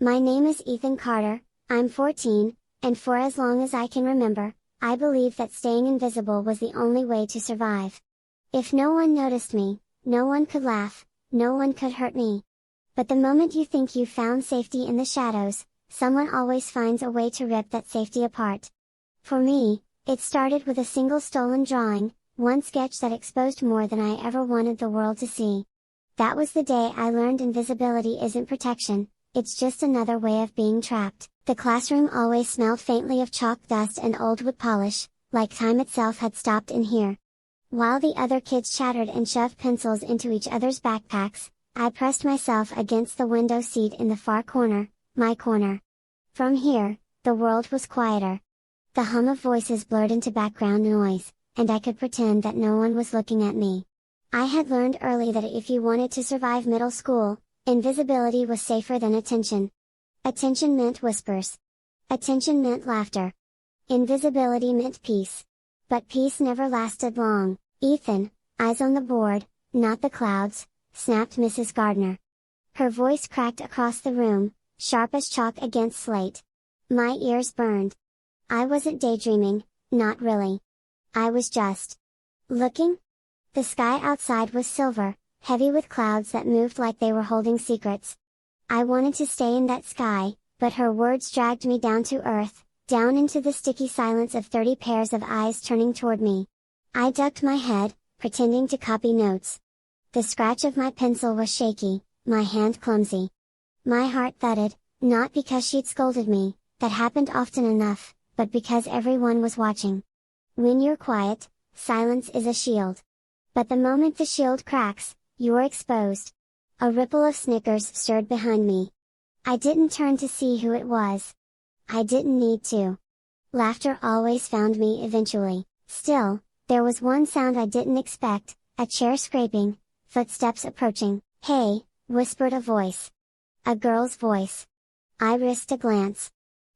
My name is Ethan Carter, I'm 14, and for as long as I can remember, I believed that staying invisible was the only way to survive. If no one noticed me, no one could laugh, no one could hurt me. But the moment you think you've found safety in the shadows, someone always finds a way to rip that safety apart. For me, it started with a single stolen drawing, one sketch that exposed more than I ever wanted the world to see. That was the day I learned invisibility isn't protection, it's just another way of being trapped. The classroom always smelled faintly of chalk dust and old wood polish, like time itself had stopped in here. While the other kids chattered and shoved pencils into each other's backpacks, I pressed myself against the window seat in the far corner, my corner. From here, the world was quieter. The hum of voices blurred into background noise, and I could pretend that no one was looking at me. I had learned early that if you wanted to survive middle school, invisibility was safer than attention. Attention meant whispers. Attention meant laughter. Invisibility meant peace. But peace never lasted long. Ethan, eyes on the board, not the clouds, snapped Mrs. Gardner. Her voice cracked across the room, sharp as chalk against slate. My ears burned. I wasn't daydreaming, not really. I was just looking. The sky outside was silver, heavy with clouds that moved like they were holding secrets. I wanted to stay in that sky, but her words dragged me down to earth, down into the sticky silence of 30 pairs of eyes turning toward me. I ducked my head, pretending to copy notes. The scratch of my pencil was shaky, my hand clumsy. My heart thudded, not because she'd scolded me, that happened often enough, but because everyone was watching. When you're quiet, silence is a shield. But the moment the shield cracks, you're exposed. A ripple of snickers stirred behind me. I didn't turn to see who it was. I didn't need to. Laughter always found me eventually. Still, there was one sound I didn't expect, a chair scraping, footsteps approaching. "Hey," whispered a voice. A girl's voice. I risked a glance.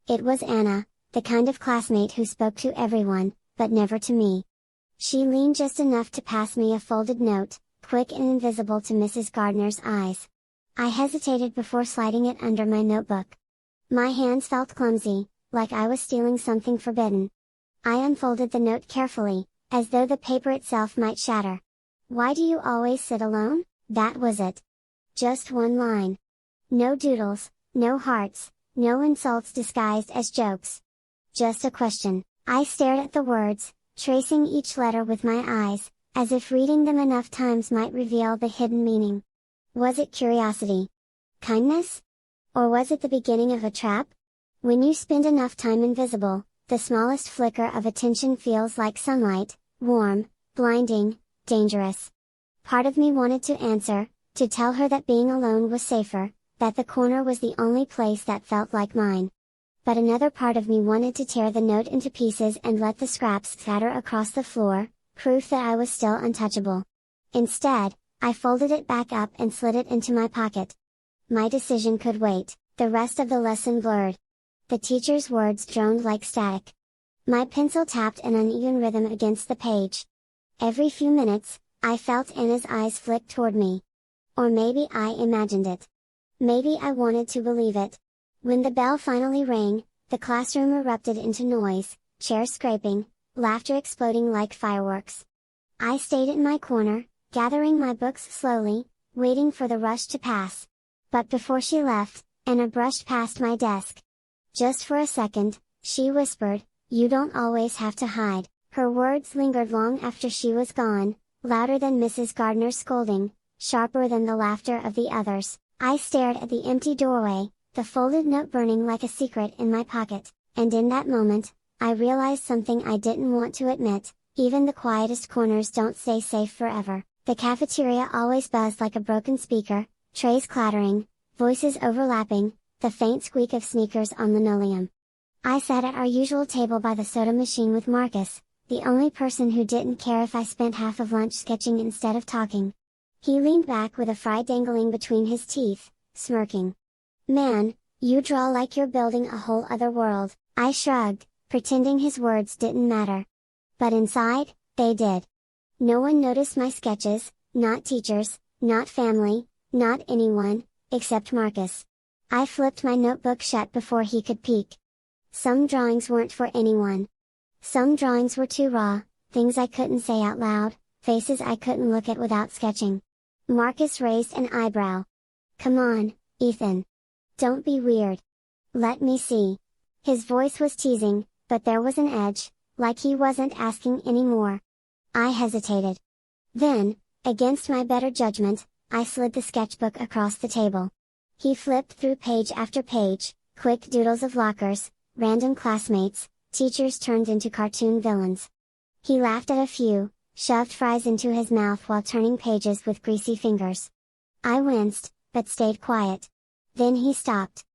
It was Anna, the kind of classmate who spoke to everyone, but never to me. She leaned just enough to pass me a folded note, quick and invisible to Mrs. Gardner's eyes. I hesitated before sliding it under my notebook. My hands felt clumsy, like I was stealing something forbidden. I unfolded the note carefully, as though the paper itself might shatter. "Why do you always sit alone?" That was it. Just one line. No doodles, no hearts, no insults disguised as jokes. Just a question. I stared at the words, tracing each letter with my eyes, as if reading them enough times might reveal the hidden meaning. Was it curiosity? Kindness? Or was it the beginning of a trap? When you spend enough time invisible, the smallest flicker of attention feels like sunlight, warm, blinding, dangerous. Part of me wanted to answer, to tell her that being alone was safer, that the corner was the only place that felt like mine. But another part of me wanted to tear the note into pieces and let the scraps scatter across the floor, proof that I was still untouchable. Instead, I folded it back up and slid it into my pocket. My decision could wait, the rest of the lesson blurred. The teacher's words droned like static. My pencil tapped an uneven rhythm against the page. Every few minutes, I felt Anna's eyes flick toward me. Or maybe I imagined it. Maybe I wanted to believe it. When the bell finally rang, the classroom erupted into noise, chairs scraping, laughter exploding like fireworks. I stayed in my corner, gathering my books slowly, waiting for the rush to pass. But before she left, Anna brushed past my desk. "Just for a second," she whispered, "you don't always have to hide." Her words lingered long after she was gone, louder than Mrs. Gardner's scolding, sharper than the laughter of the others. I stared at the empty doorway, the folded note burning like a secret in my pocket, and in that moment, I realized something I didn't want to admit: even the quietest corners don't stay safe forever. The cafeteria always buzzed like a broken speaker, trays clattering, voices overlapping, the faint squeak of sneakers on linoleum. I sat at our usual table by the soda machine with Marcus, the only person who didn't care if I spent half of lunch sketching instead of talking. He leaned back with a fry dangling between his teeth, smirking. "Man, you draw like you're building a whole other world." I shrugged, pretending his words didn't matter. But inside, they did. No one noticed my sketches, not teachers, not family, not anyone, except Marcus. I flipped my notebook shut before he could peek. Some drawings weren't for anyone. Some drawings were too raw, things I couldn't say out loud, faces I couldn't look at without sketching. Marcus raised an eyebrow. "Come on, Ethan. Don't be weird. Let me see." His voice was teasing, but there was an edge, like he wasn't asking any more. I hesitated. Then, against my better judgment, I slid the sketchbook across the table. He flipped through page after page, quick doodles of lockers, random classmates, teachers turned into cartoon villains. He laughed at a few, shoved fries into his mouth while turning pages with greasy fingers. I winced, but stayed quiet. Then he stopped.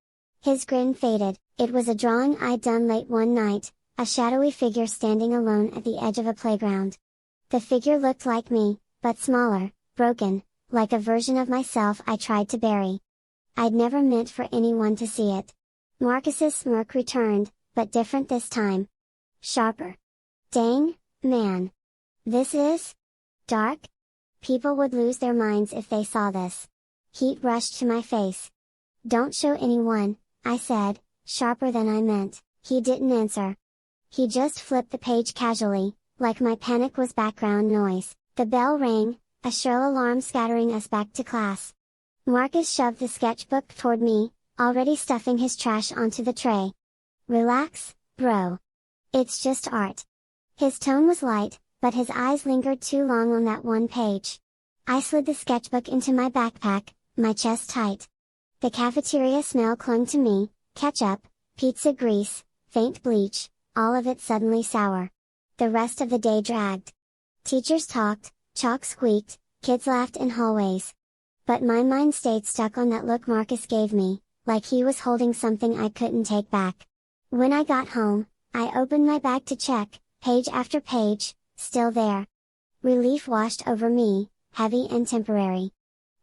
His grin faded. It was a drawing I'd done late one night, a shadowy figure standing alone at the edge of a playground. The figure looked like me, but smaller, broken, like a version of myself I tried to bury. I'd never meant for anyone to see it. Marcus's smirk returned, but different this time. Sharper. "Dang, man. This is dark? People would lose their minds if they saw this." Heat rushed to my face. "Don't show anyone," I said, sharper than I meant. He didn't answer. He just flipped the page casually, like my panic was background noise. The bell rang, a shrill alarm scattering us back to class. Marcus shoved the sketchbook toward me, already stuffing his trash onto the tray. "Relax, bro. It's just art." His tone was light, but his eyes lingered too long on that one page. I slid the sketchbook into my backpack, my chest tight. The cafeteria smell clung to me, ketchup, pizza grease, faint bleach, all of it suddenly sour. The rest of the day dragged. Teachers talked, chalk squeaked, kids laughed in hallways. But my mind stayed stuck on that look Marcus gave me, like he was holding something I couldn't take back. When I got home, I opened my bag to check, page after page, still there. Relief washed over me, heavy and temporary.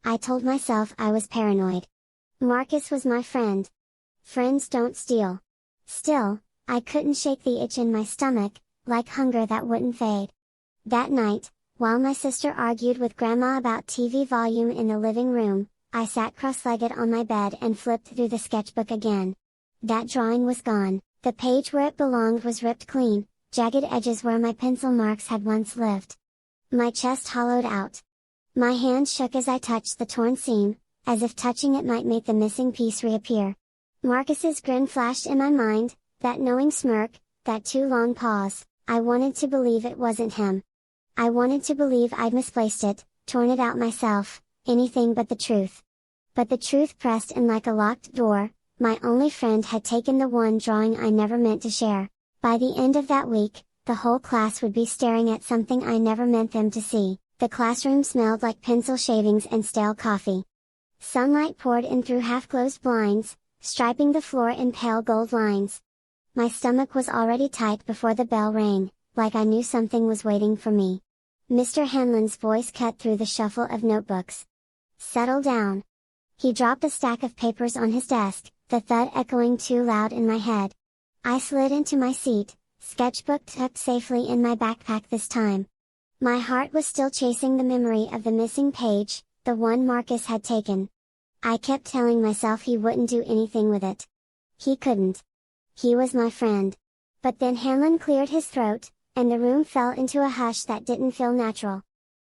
I told myself I was paranoid. Marcus was my friend. Friends don't steal. Still, I couldn't shake the itch in my stomach, like hunger that wouldn't fade. That night, while my sister argued with Grandma about TV volume in the living room, I sat cross-legged on my bed and flipped through the sketchbook again. That drawing was gone, the page where it belonged was ripped clean, jagged edges where my pencil marks had once lived. My chest hollowed out. My hand shook as I touched the torn seam, as if touching it might make the missing piece reappear. Marcus's grin flashed in my mind, that knowing smirk, that too long pause. I wanted to believe it wasn't him. I wanted to believe I'd misplaced it, torn it out myself, anything but the truth. But the truth pressed in like a locked door, my only friend had taken the one drawing I never meant to share. By the end of that week, the whole class would be staring at something I never meant them to see. The classroom smelled like pencil shavings and stale coffee. Sunlight poured in through half-closed blinds, striping the floor in pale gold lines. My stomach was already tight before the bell rang, like I knew something was waiting for me. Mr. Hanlon's voice cut through the shuffle of notebooks. "Settle down." He dropped a stack of papers on his desk, the thud echoing too loud in my head. I slid into my seat, sketchbook tucked safely in my backpack this time. My heart was still chasing the memory of the missing page, the one Marcus had taken. I kept telling myself he wouldn't do anything with it. He couldn't. He was my friend. But then Hanlon cleared his throat, and the room fell into a hush that didn't feel natural.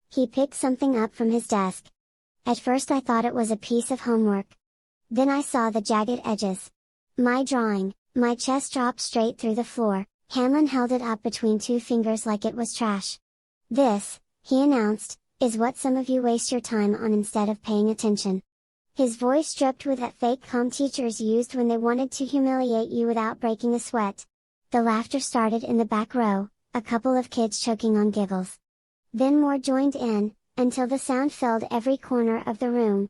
He picked something up from his desk. At first I thought it was a piece of homework. Then I saw the jagged edges. My drawing. My chest dropped straight through the floor. Hanlon held it up between two fingers like it was trash. "This," he announced, "is what some of you waste your time on instead of paying attention." His voice dripped with that fake calm teachers used when they wanted to humiliate you without breaking a sweat. The laughter started in the back row, a couple of kids choking on giggles. Then more joined in, until the sound filled every corner of the room.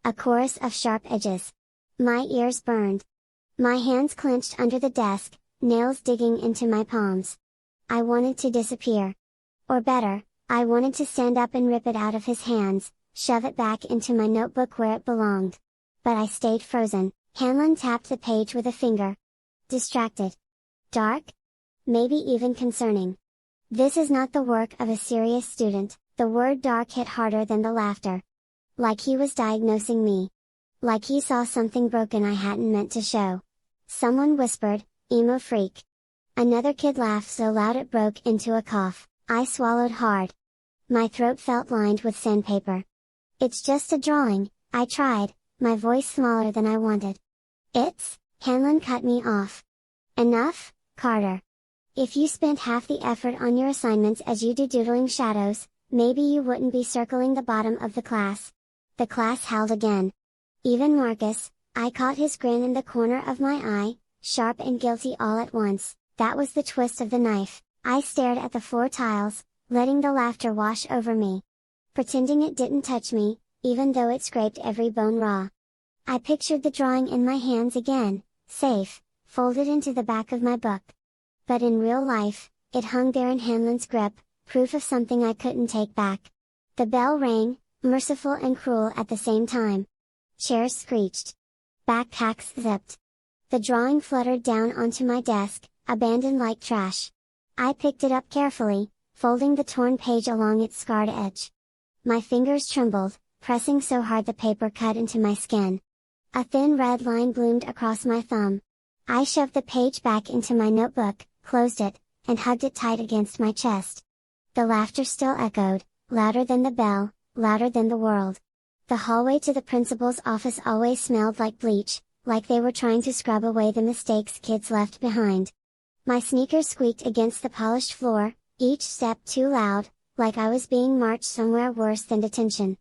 A chorus of sharp edges. My ears burned. My hands clenched under the desk, nails digging into my palms. I wanted to disappear. Or better, I wanted to stand up and rip it out of his hands, shove it back into my notebook where it belonged. But I stayed frozen. Hanlon tapped the page with a finger. "Distracted. Dark? Maybe even concerning. This is not the work of a serious student." The word dark hit harder than the laughter. Like he was diagnosing me. Like he saw something broken I hadn't meant to show. Someone whispered, "Emo freak." Another kid laughed so loud it broke into a cough. I swallowed hard. My throat felt lined with sandpaper. "It's just a drawing," I tried, my voice smaller than I wanted. Hanlon cut me off. "Enough, Carter. If you spent half the effort on your assignments as you do doodling shadows, maybe you wouldn't be circling the bottom of the class." The class howled again. Even Marcus, I caught his grin in the corner of my eye, sharp and guilty all at once. That was the twist of the knife. I stared at the floor tiles, letting the laughter wash over me. Pretending it didn't touch me, even though it scraped every bone raw. I pictured the drawing in my hands again, safe, folded into the back of my book. But in real life, it hung there in Hanlon's grip, proof of something I couldn't take back. The bell rang, merciful and cruel at the same time. Chairs screeched. Backpacks zipped. The drawing fluttered down onto my desk, abandoned like trash. I picked it up carefully, folding the torn page along its scarred edge. My fingers trembled, pressing so hard the paper cut into my skin. A thin red line bloomed across my thumb. I shoved the page back into my notebook, closed it, and hugged it tight against my chest. The laughter still echoed, louder than the bell, louder than the world. The hallway to the principal's office always smelled like bleach, like they were trying to scrub away the mistakes kids left behind. My sneakers squeaked against the polished floor, each step too loud, like I was being marched somewhere worse than detention.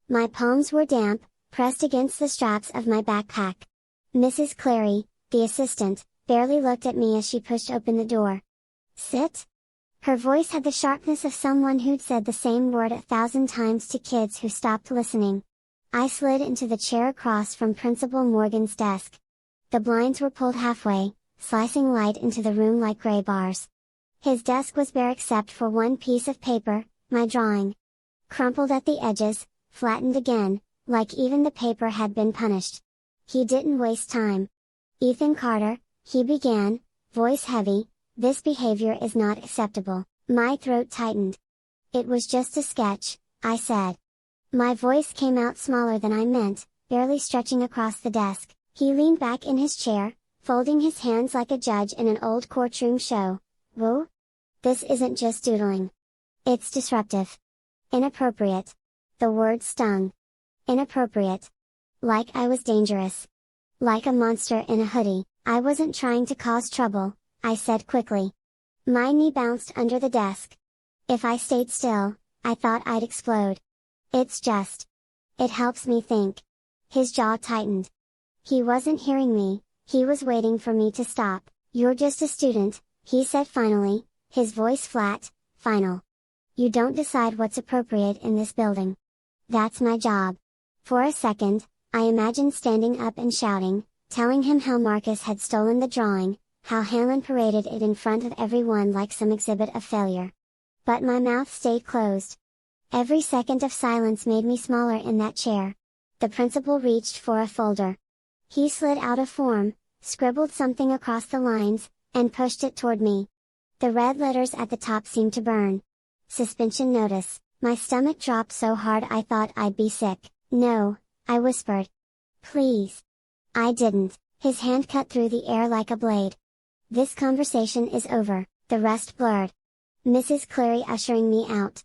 My palms were damp, pressed against the straps of my backpack. Mrs. Clary, the assistant, barely looked at me as she pushed open the door. "Sit?" Her voice had the sharpness of someone who'd said the same word 1,000 times to kids who stopped listening. I slid into the chair across from Principal Morgan's desk. The blinds were pulled halfway, slicing light into the room like gray bars. His desk was bare except for one piece of paper, my drawing. Crumpled at the edges, flattened again, like even the paper had been punished. He didn't waste time. "Ethan Carter," he began, voice heavy, "this behavior is not acceptable." My throat tightened. "It was just a sketch," I said. My voice came out smaller than I meant, barely stretching across the desk. He leaned back in his chair, folding his hands like a judge in an old courtroom show. "Whoa? This isn't just doodling. It's disruptive. Inappropriate." The word stung. Inappropriate. Like I was dangerous. Like a monster in a hoodie. "I wasn't trying to cause trouble," I said quickly. My knee bounced under the desk. If I stayed still, I thought I'd explode. "It's just. It helps me think." His jaw tightened. He wasn't hearing me, he was waiting for me to stop. "You're just a student," he said finally, his voice flat, final. "You don't decide what's appropriate in this building. That's my job." For a second, I imagined standing up and shouting, telling him how Marcus had stolen the drawing, how Hanlon paraded it in front of everyone like some exhibit of failure. But my mouth stayed closed. Every second of silence made me smaller in that chair. The principal reached for a folder. He slid out a form, scribbled something across the lines, and pushed it toward me. The red letters at the top seemed to burn. "Suspension notice." My stomach dropped so hard I thought I'd be sick. "No," I whispered. "Please." I didn't. His hand cut through the air like a blade. "This conversation is over." The rest blurred. Mrs. Clary ushering me out.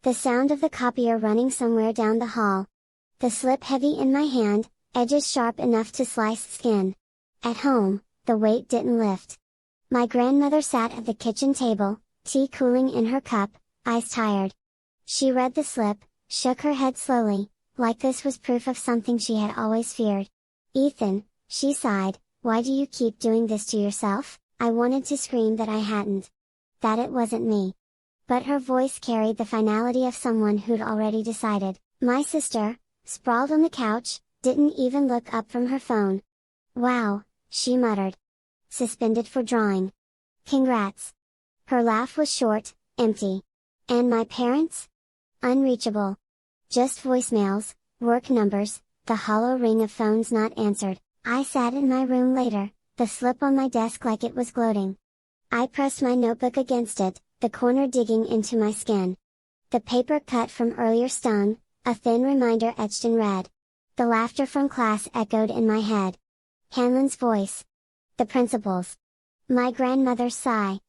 The sound of the copier running somewhere down the hall. The slip heavy in my hand, edges sharp enough to slice skin. At home, the weight didn't lift. My grandmother sat at the kitchen table, tea cooling in her cup, eyes tired. She read the slip, shook her head slowly, like this was proof of something she had always feared. "Ethan," she sighed, "why do you keep doing this to yourself?" I wanted to scream that I hadn't. That it wasn't me. But her voice carried the finality of someone who'd already decided. My sister, sprawled on the couch, didn't even look up from her phone. "Wow," she muttered. "Suspended for drawing. Congrats." Her laugh was short, empty. "And my parents?" Unreachable. Just voicemails, work numbers, the hollow ring of phones not answered. I sat in my room later, the slip on my desk like it was gloating. I pressed my notebook against it, the corner digging into my skin. The paper cut from earlier stung, a thin reminder etched in red. The laughter from class echoed in my head. Hanlon's voice. The principal's. My grandmother's sigh.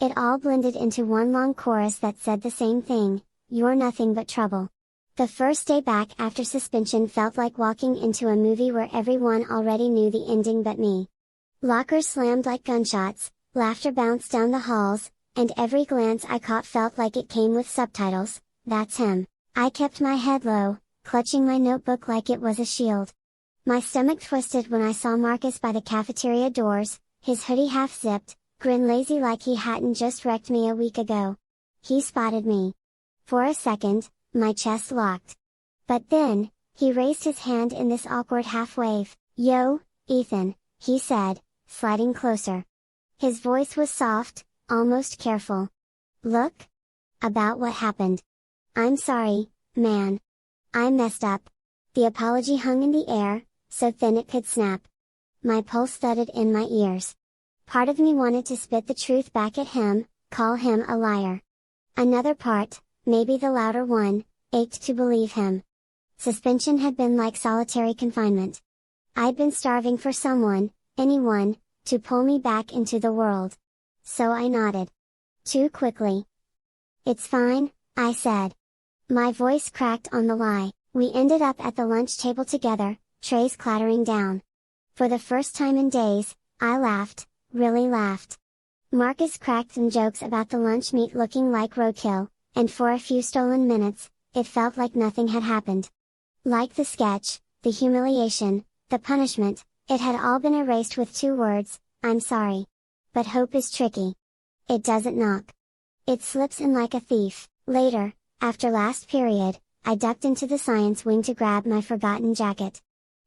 It all blended into one long chorus that said the same thing, "You're nothing but trouble." The first day back after suspension felt like walking into a movie where everyone already knew the ending but me. Lockers slammed like gunshots, laughter bounced down the halls, and every glance I caught felt like it came with subtitles. "That's him." I kept my head low, clutching my notebook like it was a shield. My stomach twisted when I saw Marcus by the cafeteria doors, his hoodie half-zipped, grin lazy like he hadn't just wrecked me a week ago. He spotted me. For a second, my chest locked. But then, he raised his hand in this awkward half-wave. "Yo, Ethan," he said, sliding closer. His voice was soft, almost careful. "Look? About what happened. I'm sorry, man. I messed up." The apology hung in the air, so thin it could snap. My pulse thudded in my ears. Part of me wanted to spit the truth back at him, call him a liar. Another part, maybe the louder one, ached to believe him. Suspension had been like solitary confinement. I'd been starving for someone, anyone, to pull me back into the world. So I nodded. Too quickly. "It's fine," I said. My voice cracked on the lie. We ended up at the lunch table together, trays clattering down. For the first time in days, I laughed, really laughed. Marcus cracked some jokes about the lunch meat looking like roadkill, and for a few stolen minutes, it felt like nothing had happened. Like the sketch, the humiliation, the punishment, it had all been erased with 2 words, "I'm sorry." But hope is tricky. It doesn't knock. It slips in like a thief. Later, after last period, I ducked into the science wing to grab my forgotten jacket.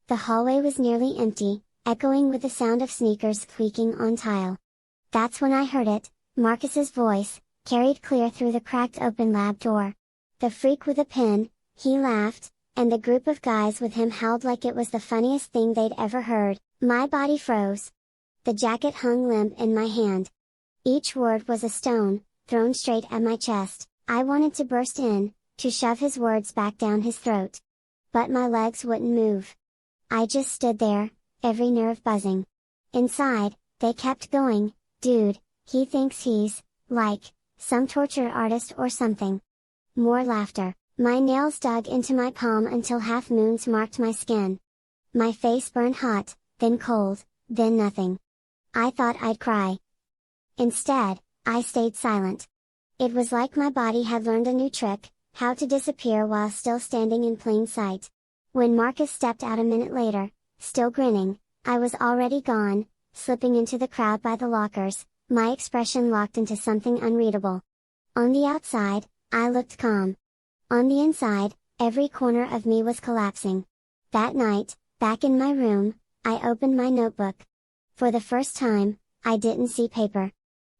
The hallway was nearly empty, echoing with the sound of sneakers squeaking on tile. That's when I heard it, Marcus's voice, carried clear through the cracked open lab door. "The freak with a pen," he laughed, and the group of guys with him howled like it was the funniest thing they'd ever heard. My body froze. The jacket hung limp in my hand. Each word was a stone, thrown straight at my chest. I wanted to burst in, to shove his words back down his throat. But my legs wouldn't move. I just stood there, every nerve buzzing. Inside, they kept going, "Dude, he thinks he's, like, some tortured artist or something." More laughter. My nails dug into my palm until half moons marked my skin. My face burned hot, then cold, then nothing. I thought I'd cry. Instead, I stayed silent. It was like my body had learned a new trick, how to disappear while still standing in plain sight. When Marcus stepped out a minute later, still grinning, I was already gone, slipping into the crowd by the lockers, my expression locked into something unreadable. On the outside, I looked calm. On the inside, every corner of me was collapsing. That night, back in my room, I opened my notebook. For the first time, I didn't see paper.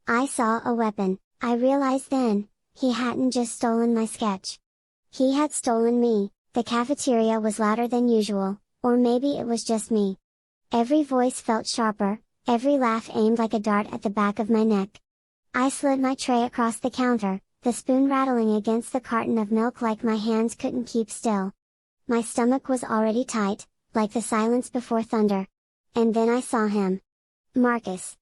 I saw a weapon. I realized then, he hadn't just stolen my sketch. He had stolen me. The cafeteria was louder than usual, or maybe it was just me. Every voice felt sharper, every laugh aimed like a dart at the back of my neck. I slid my tray across the counter, the spoon rattling against the carton of milk like my hands couldn't keep still. My stomach was already tight, like the silence before thunder. And then I saw him. Marcus.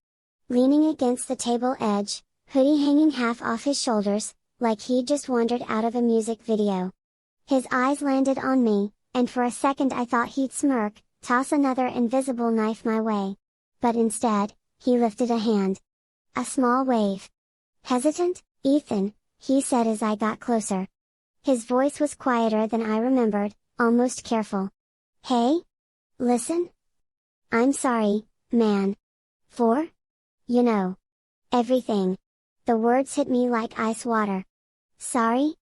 Leaning against the table edge, hoodie hanging half off his shoulders, like he'd just wandered out of a music video. His eyes landed on me, and for a second I thought he'd smirk, toss another invisible knife my way. But instead, he lifted a hand. A small wave. "Hesitant, Ethan," he said as I got closer. His voice was quieter than I remembered, almost careful. "Hey? Listen? I'm sorry, man. For? You know. Everything." The words hit me like ice water. "Sorry?"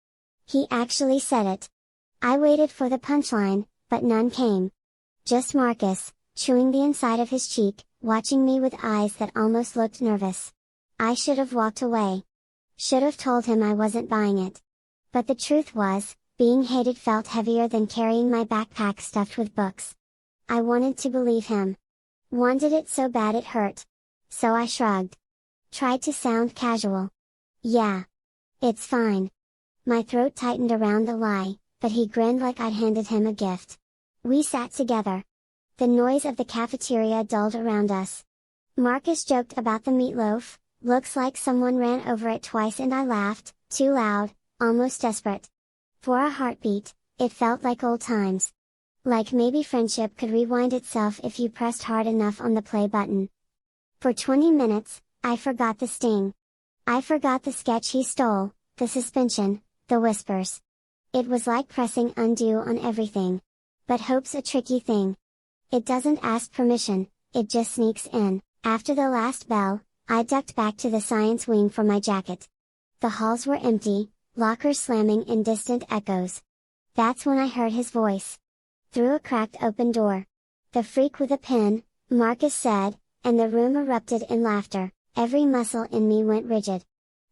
He actually said it. I waited for the punchline, but none came. Just Marcus, chewing the inside of his cheek, watching me with eyes that almost looked nervous. I should have walked away. Should have told him I wasn't buying it. But the truth was, being hated felt heavier than carrying my backpack stuffed with books. I wanted to believe him. Wanted it so bad it hurt. So I shrugged. Tried to sound casual. "Yeah. It's fine." My throat tightened around the lie, but he grinned like I'd handed him a gift. We sat together. The noise of the cafeteria dulled around us. Marcus joked about the meatloaf, looks like someone ran over it twice, and I laughed, too loud, almost desperate. For a heartbeat, it felt like old times. Like maybe friendship could rewind itself if you pressed hard enough on the play button. For 20 minutes, I forgot the sting. I forgot the sketch he stole, the suspension, the whispers. It was like pressing undo on everything. But hope's a tricky thing. It doesn't ask permission, it just sneaks in. After the last bell, I ducked back to the science wing for my jacket. The halls were empty, lockers slamming in distant echoes. That's when I heard his voice. Through a cracked open door. "The freak with a pen," Marcus said, and the room erupted in laughter. Every muscle in me went rigid.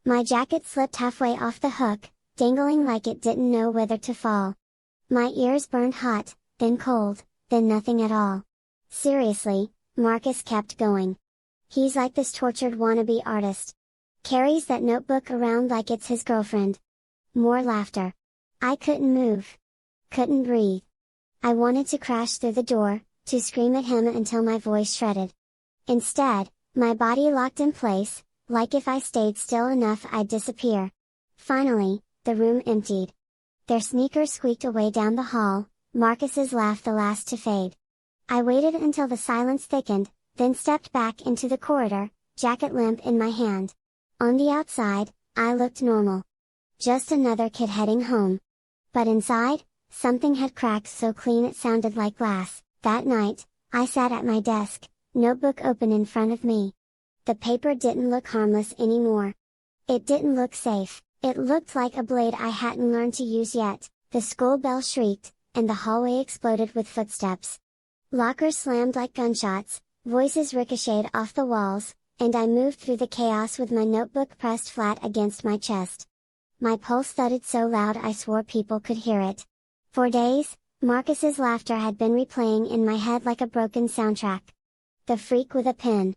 My jacket slipped halfway off the hook, dangling like it didn't know whether to fall. My ears burned hot, then cold, then nothing at all. Seriously, Marcus kept going. He's like this tortured wannabe artist. Carries that notebook around like it's his girlfriend. More laughter. I couldn't move. Couldn't breathe. I wanted to crash through the door, to scream at him until my voice shredded. Instead, my body locked in place, like if I stayed still enough I'd disappear. Finally, the room emptied. Their sneakers squeaked away down the hall, Marcus's laugh the last to fade. I waited until the silence thickened, then stepped back into the corridor, jacket limp in my hand. On the outside, I looked normal. Just another kid heading home. But inside, something had cracked so clean it sounded like glass. That night, I sat at my desk, notebook open in front of me. The paper didn't look harmless anymore. It didn't look safe, it looked like a blade I hadn't learned to use yet. The school bell shrieked, and the hallway exploded with footsteps. Lockers slammed like gunshots, voices ricocheted off the walls, and I moved through the chaos with my notebook pressed flat against my chest. My pulse thudded so loud I swore people could hear it. For days, Marcus's laughter had been replaying in my head like a broken soundtrack. The freak with a pen.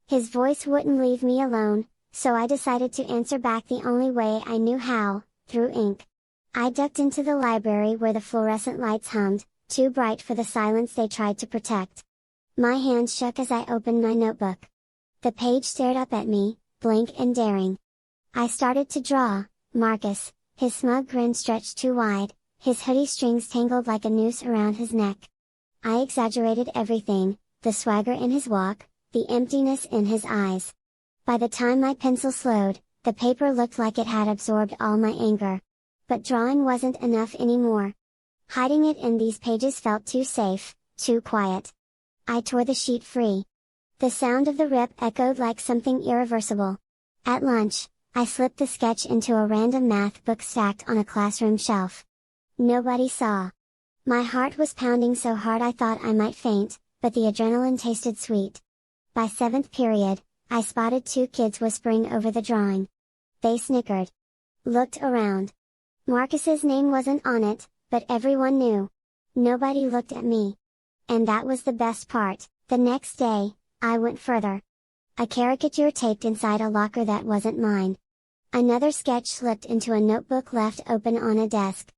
His voice wouldn't leave me alone, so I decided to answer back the only way I knew how, through ink. I ducked into the library where the fluorescent lights hummed, too bright for the silence they tried to protect. My hands shook as I opened my notebook. The page stared up at me, blank and daring. I started to draw, Marcus, his smug grin stretched too wide, his hoodie strings tangled like a noose around his neck. I exaggerated everything, the swagger in his walk, the emptiness in his eyes. By the time my pencil slowed, the paper looked like it had absorbed all my anger. But drawing wasn't enough anymore. Hiding it in these pages felt too safe, too quiet. I tore the sheet free. The sound of the rip echoed like something irreversible. At lunch, I slipped the sketch into a random math book stacked on a classroom shelf. Nobody saw. My heart was pounding so hard I thought I might faint, but the adrenaline tasted sweet. By 7th period, I spotted 2 kids whispering over the drawing. They snickered. Looked around. Marcus's name wasn't on it, but everyone knew. Nobody looked at me. And that was the best part. The next day, I went further. A caricature taped inside a locker that wasn't mine. Another sketch slipped into a notebook left open on a desk.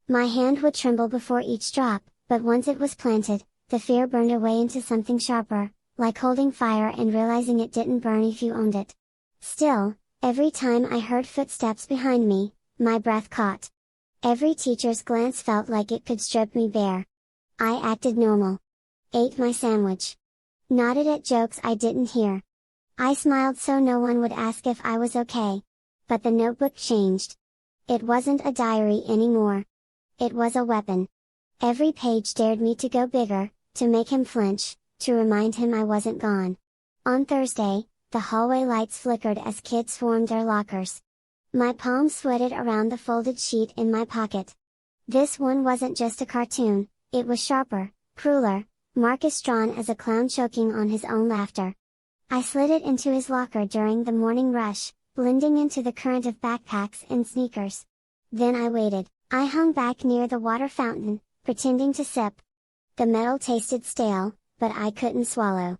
My hand would tremble before each drop, but once it was planted, the fear burned away into something sharper, like holding fire and realizing it didn't burn if you owned it. Still, every time I heard footsteps behind me, my breath caught. Every teacher's glance felt like it could strip me bare. I acted normal. Ate my sandwich. Nodded at jokes I didn't hear. I smiled so no one would ask if I was okay. But the notebook changed. It wasn't a diary anymore. It was a weapon. Every page dared me to go bigger, to make him flinch, to remind him I wasn't gone. On Thursday, the hallway lights flickered as kids swarmed their lockers. My palms sweated around the folded sheet in my pocket. This one wasn't just a cartoon, it was sharper, crueler, Marcus drawn as a clown choking on his own laughter. I slid it into his locker during the morning rush, blending into the current of backpacks and sneakers. Then I waited. I hung back near the water fountain, pretending to sip. The metal tasted stale, but I couldn't swallow.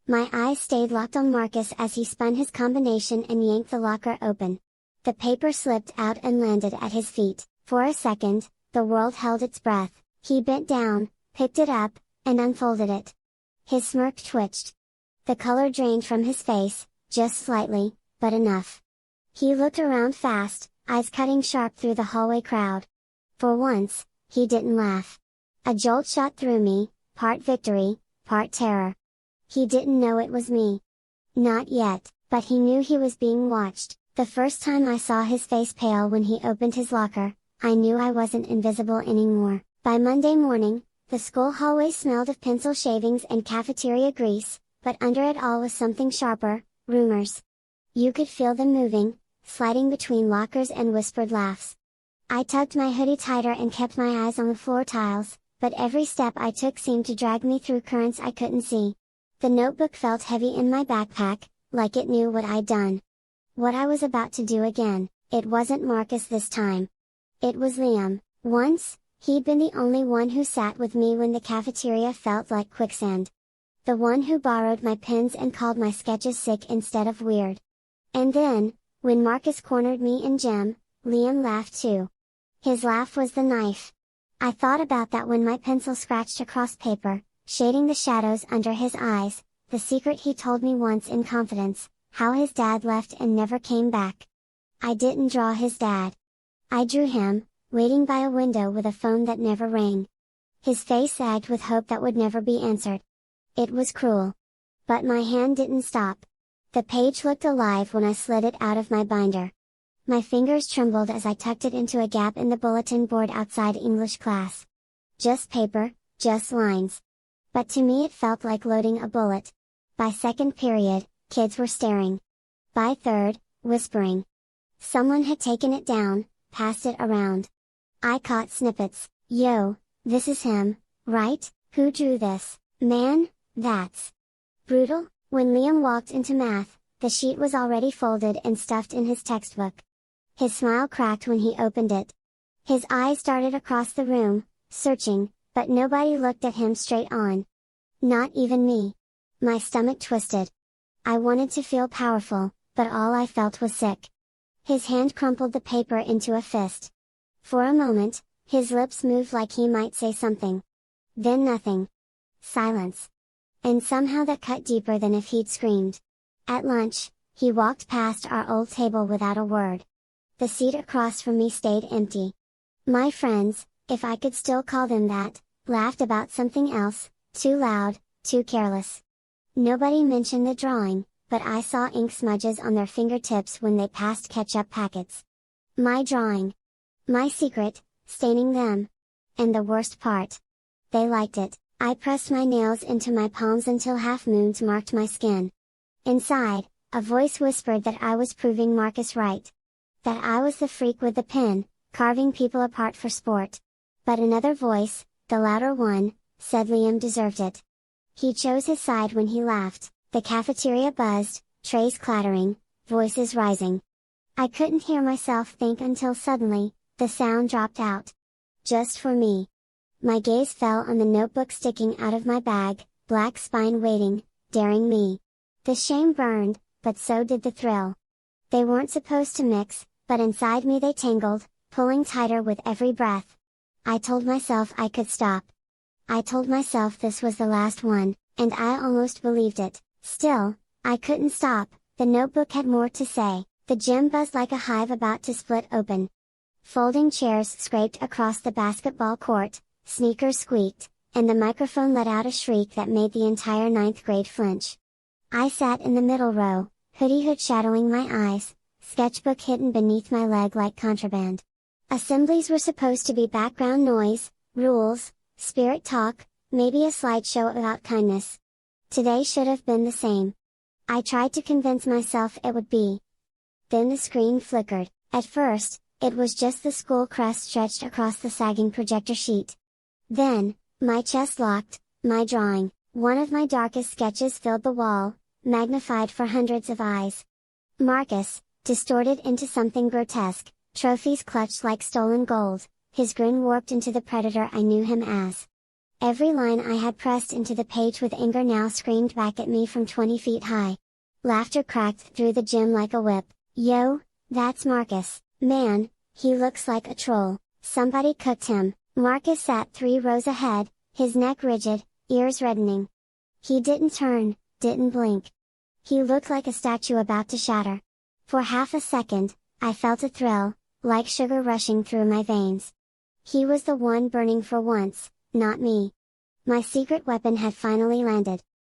My eyes stayed locked on Marcus as he spun his combination and yanked the locker open. The paper slipped out and landed at his feet. For a second, the world held its breath. He bent down, picked it up, and unfolded it. His smirk twitched. The color drained from his face, just slightly, but enough. He looked around fast, eyes cutting sharp through the hallway crowd. For once, he didn't laugh. A jolt shot through me, part victory, part terror. He didn't know it was me. Not yet, but he knew he was being watched. The first time I saw his face pale when he opened his locker, I knew I wasn't invisible anymore. By Monday morning, the school hallway smelled of pencil shavings and cafeteria grease, but under it all was something sharper, rumors. You could feel them moving, sliding between lockers and whispered laughs. I tugged my hoodie tighter and kept my eyes on the floor tiles, but every step I took seemed to drag me through currents I couldn't see. The notebook felt heavy in my backpack, like it knew what I'd done. What I was about to do again. It wasn't Marcus this time. It was Liam. Once, he'd been the only one who sat with me when the cafeteria felt like quicksand. The one who borrowed my pens and called my sketches sick instead of weird. And then, when Marcus cornered me in gym, Liam laughed too. His laugh was the knife. I thought about that when my pencil scratched across paper, shading the shadows under his eyes, the secret he told me once in confidence, how his dad left and never came back. I didn't draw his dad. I drew him, waiting by a window with a phone that never rang. His face sagged with hope that would never be answered. It was cruel. But my hand didn't stop. The page looked alive when I slid it out of my binder. My fingers trembled as I tucked it into a gap in the bulletin board outside English class. Just paper, just lines. But to me it felt like loading a bullet. By second period, kids were staring. By third, whispering. Someone had taken it down, passed it around. I caught snippets. Yo, this is him, right? Who drew this? Man, that's brutal. When Liam walked into math, the sheet was already folded and stuffed in his textbook. His smile cracked when he opened it. His eyes darted across the room, searching, but nobody looked at him straight on. Not even me. My stomach twisted. I wanted to feel powerful, but all I felt was sick. His hand crumpled the paper into a fist. For a moment, his lips moved like he might say something. Then nothing. Silence. And somehow that cut deeper than if he'd screamed. At lunch, he walked past our old table without a word. The seat across from me stayed empty. My friends, if I could still call them that, laughed about something else, too loud, too careless. Nobody mentioned the drawing, but I saw ink smudges on their fingertips when they passed ketchup packets. My drawing. My secret, staining them. And the worst part. They liked it. I pressed my nails into my palms until half moons marked my skin. Inside, a voice whispered that I was proving Marcus right. That I was the freak with the pen, carving people apart for sport. But another voice, the louder one, said Liam deserved it. He chose his side when he laughed. The cafeteria buzzed, trays clattering, voices rising. I couldn't hear myself think until suddenly, the sound dropped out. Just for me. My gaze fell on the notebook sticking out of my bag, black spine waiting, daring me. The shame burned, but so did the thrill. They weren't supposed to mix, but inside me they tangled, pulling tighter with every breath. I told myself I could stop. I told myself this was the last one, and I almost believed it. Still, I couldn't stop. The notebook had more to say. The gym buzzed like a hive about to split open. Folding chairs scraped across the basketball court, sneakers squeaked, and the microphone let out a shriek that made the entire 9th grade flinch. I sat in the middle row, hoodie hood shadowing my eyes, sketchbook hidden beneath my leg like contraband. Assemblies were supposed to be background noise, rules, spirit talk, maybe a slideshow about kindness. Today should have been the same. I tried to convince myself it would be. Then the screen flickered. At first, it was just the school crest stretched across the sagging projector sheet. Then, my chest locked, my drawing, one of my darkest sketches filled the wall, magnified for hundreds of eyes. Marcus, distorted into something grotesque, trophies clutched like stolen gold, his grin warped into the predator I knew him as. Every line I had pressed into the page with anger now screamed back at me from 20 feet high. Laughter cracked through the gym like a whip. Yo, that's Marcus. Man, he looks like a troll. Somebody cooked him. Marcus sat 3 rows ahead, His neck rigid, ears reddening. He didn't turn, didn't blink. He looked like a statue about to shatter. For half a second, I felt a thrill, like sugar rushing through my veins. He was the one burning for once, not me. My secret weapon had finally landed.